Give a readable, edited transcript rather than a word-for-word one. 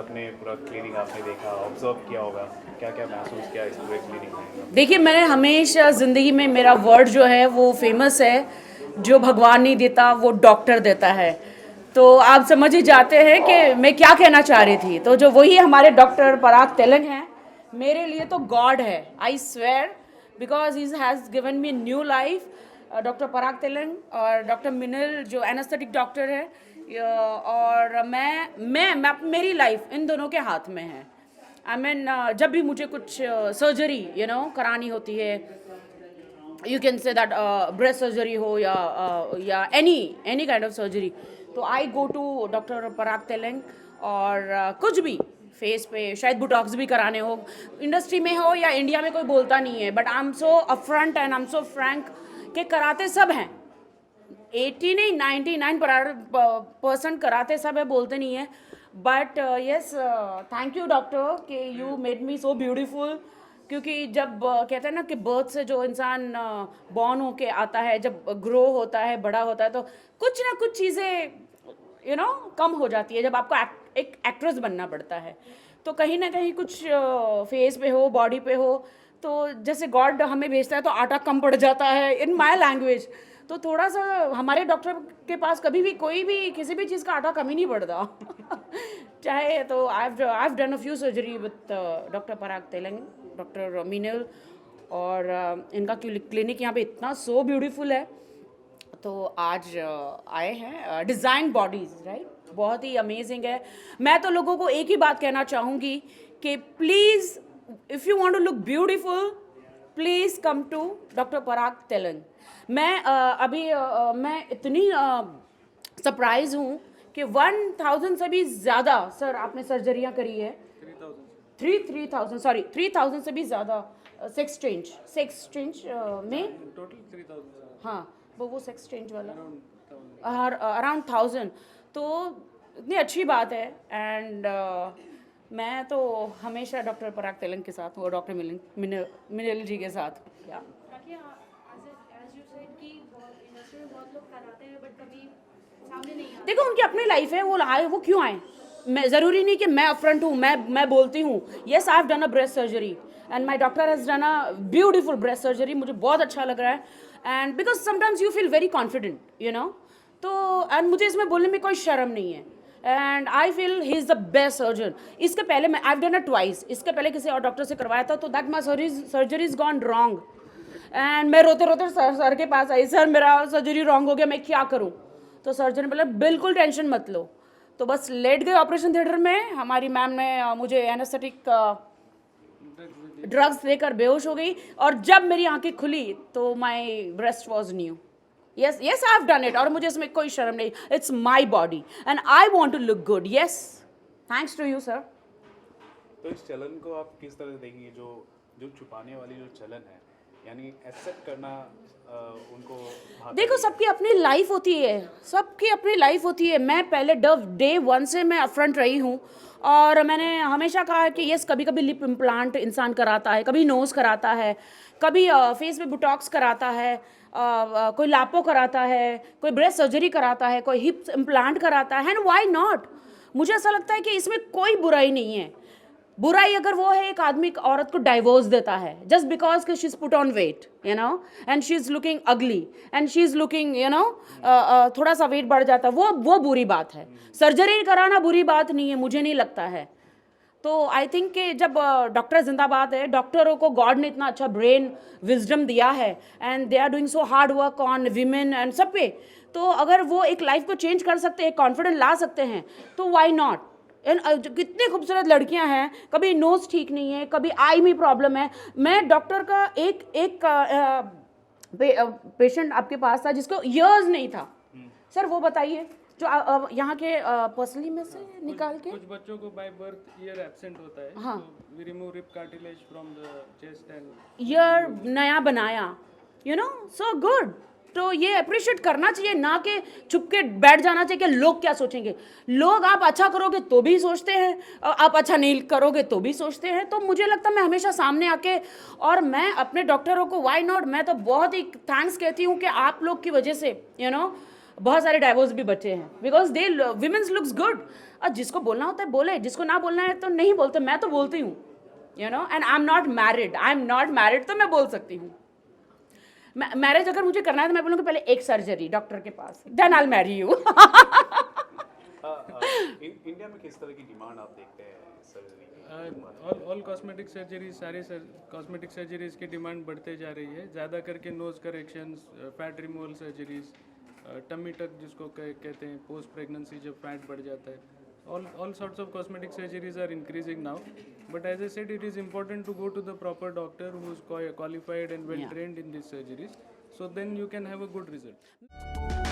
अपने पूरा क्लिनिक आपने देखा, ऑब्जर्व किया होगा, क्या क्या महसूस किया इस पूरे क्लिनिक में? देखिए, मैंने हमेशा ज़िंदगी में मेरा वर्ड जो है वो फेमस है, जो भगवान नहीं देता वो डॉक्टर देता है। तो आप समझ ही जाते हैं कि मैं क्या कहना चाह रही थी। तो जो वही हमारे डॉक्टर पराग तेलंग हैं, मेरे लिए तो गॉड है, I swear, because he has given me new life. Doctor Parag Telang और डॉक्टर मिनल जो एनेस्थेटिक डॉक्टर है, और मेरी लाइफ इन दोनों के हाथ में है। आई मीन जब भी मुझे कुछ सर्जरी करानी होती है, you can say that breast surgery हो या एनी काइंड ऑफ सर्जरी, तो आई go to doctor Parag Telang. और कुछ भी फेस पे शायद बुटॉक्स भी कराने हो, इंडस्ट्री में हो या इंडिया में, कोई बोलता नहीं है, but I am so upfront and I am so Frank के कराते सब हैं। 80 नहीं 99% कराते सब है, बोलते नहीं है। But yes, thank you doctor कि you made me so beautiful. क्योंकि जब कहते हैं ना कि बर्थ से जो इंसान बॉर्न होके आता है, जब ग्रो होता है, बड़ा होता है, तो कुछ ना कुछ चीज़ें कम हो जाती है जब आपको एक एक्ट्रेस बनना पड़ता है। तो कहीं ना कहीं कुछ फेस पे हो, बॉडी पे हो, तो जैसे गॉड हमें भेजता है तो आटा कम पड़ जाता है, इन माय लैंग्वेज। तो थोड़ा सा हमारे डॉक्टर के पास कभी भी कोई भी किसी भी चीज़ का आटा कम ही नहीं पड़ता। चाहे तो आई have done a few surgery with doctor Parag Telang, doctor Meenal, और इनका क्लिनिक यहाँ पे इतना सो ब्यूटीफुल है। तो आज आए हैं डिज़ाइन बॉडीज़, राइट, बहुत ही अमेजिंग है। मैं तो लोगों को एक ही बात कहना चाहूँगी कि please, if you want to look beautiful, please come to doctor Parag Telang. मैं इतनी सरप्राइज हूँ कि 1000 से भी ज़्यादा, सर आपने सर्जरियाँ करी है, 3000 से भी ज़्यादा सेक्स चेंज में टोटल 3000। हाँ, वो सेक्स चेंज वाला अराउंड 1000। तो इतनी अच्छी बात है। एंड मैं तो हमेशा डॉक्टर पराग तेलंग के साथ हूँ और डॉक्टर मिनल जी के साथ। ताकि as you said कि इंडस्ट्री में बहुत लोग कराते हैं बट कभी सामने नहीं आते। देखो, उनकी अपनी लाइफ है, वो क्यों आए? मैं ज़रूरी नहीं कि मैं अपफ्रंट हूँ, मैं बोलती हूँ yes I have done a breast surgery and my doctor has done a beautiful breast surgery. मुझे बहुत अच्छा लग रहा है, and because sometimes you feel very confident, तो एंड मुझे इसमें बोलने में कोई शर्म नहीं है। And I feel he is the best surgeon. इसके पहले मैं आई हैव डन अ ट्वाइस, इसके पहले किसी और डॉक्टर से करवाया था, तो that my surgery is gone wrong. And मैं रोते रोते सर के पास आई, सर मेरा सर्जरी रॉन्ग हो गया, मैं क्या करूँ? तो सर्जन ने बोला बिल्कुल टेंशन मत लो। तो बस लेट गए ऑपरेशन थिएटर में। हमारी मैम ने मुझे एनेस्थेटिक ड्रग्स देकर बेहोश हो गई, और जब मेरी आंखें खुली तो my breast was new. Yes yes, I have done it, और मुझे इसमें कोई शर्म नहीं। It's my body and I want to look good. Yes, thanks to you sir. तो इस चलन को आप किस तरह से देखेंगे, जो जो छुपाने वाली जो चलन है, यानी एक्सेप्ट करना उनको देखो, सबकी अपनी लाइफ होती है, सबकी अपनी लाइफ होती है। मैं पहले डे 1 से मैं अपफ्रंट रही हूँ, और मैंने हमेशा कहा कि यस, कभी कभी लिप इम्प्लांट इंसान कराता है, कभी नोज़ कराता है, कभी फेस पे बुटॉक्स कराता है, कोई लापो कराता है, कोई ब्रेस्ट सर्जरी कराता है, कोई हिप इम्प्लांट कराता है, एंड व्हाई नॉट? मुझे ऐसा लगता है कि इसमें कोई बुराई नहीं है। बुराई अगर वो है, एक आदमी एक औरत को डाइवोर्स देता है जस्ट बिकॉज कि she is put on weight, and she is looking ugly, and she is looking थोड़ा सा वेट बढ़ जाता है, वो बुरी बात है। सर्जरी कराना बुरी बात नहीं है, मुझे नहीं लगता है। तो आई थिंक कि जब डॉक्टर जिंदाबाद है, डॉक्टरों को गॉड ने इतना अच्छा ब्रेन विजडम दिया है, and they are doing so hard work on women and सब पे, तो अगर वो एक लाइफ को चेंज कर सकते हैं, कॉन्फिडेंट ला सकते हैं, तो वाई नॉट? कितनी खूबसूरत लड़कियां हैं, कभी नोज ठीक नहीं है, कभी आई में प्रॉब्लम है। मैं डॉक्टर का एक पेशेंट आपके पास था जिसको ईयर्स नहीं था, सर वो बताइए, जो यहाँ के पर्सनली में से निकाल के, कुछ बच्चों को बाय बर्थ ईयर एब्सेंट होता है, हाँ, तो we remove rib cartilage from the chest and ear नया बनाया, सो गुड। तो ये अप्रिशिएट करना चाहिए, ना कि छुप के बैठ जाना चाहिए कि लोग क्या सोचेंगे। लोग, आप अच्छा करोगे तो भी सोचते हैं, आप अच्छा नहीं करोगे तो भी सोचते हैं। तो मुझे लगता है मैं हमेशा सामने आके, और मैं अपने डॉक्टरों को व्हाई नॉट, मैं तो बहुत ही थैंक्स कहती हूँ कि आप लोग की वजह से बहुत सारे डाइवोर्स भी बचे हैं because they women's looks good. और जिसको बोलना होता है बोले, जिसको ना बोलना है तो नहीं बोलते। मैं तो बोलती हूँ, you know, and I am not married, तो मैं बोल सकती हूँ। मैरिज अगर मुझे करना है तो मैं बोलूँगी पहले एक सर्जरी डॉक्टर के पास, then I marry you. India में किस तरह की डिमांड आप देखते हैं सर्जरी की? ऑल कॉस्मेटिक सर्जरीज, सारे कॉस्मेटिक सर्जरीज की डिमांड बढ़ते जा रही है। ज़्यादा करके nose corrections, fat removal surgeries, tummy tuck जिसको कहते हैं पोस्ट प्रेगनेंसी जब फैट बढ़ जाता है, all sorts of cosmetic surgeries are increasing now. But as I said, it is important to go to the proper doctor who is qualified and well trained in these surgeries, so then you can have a good result.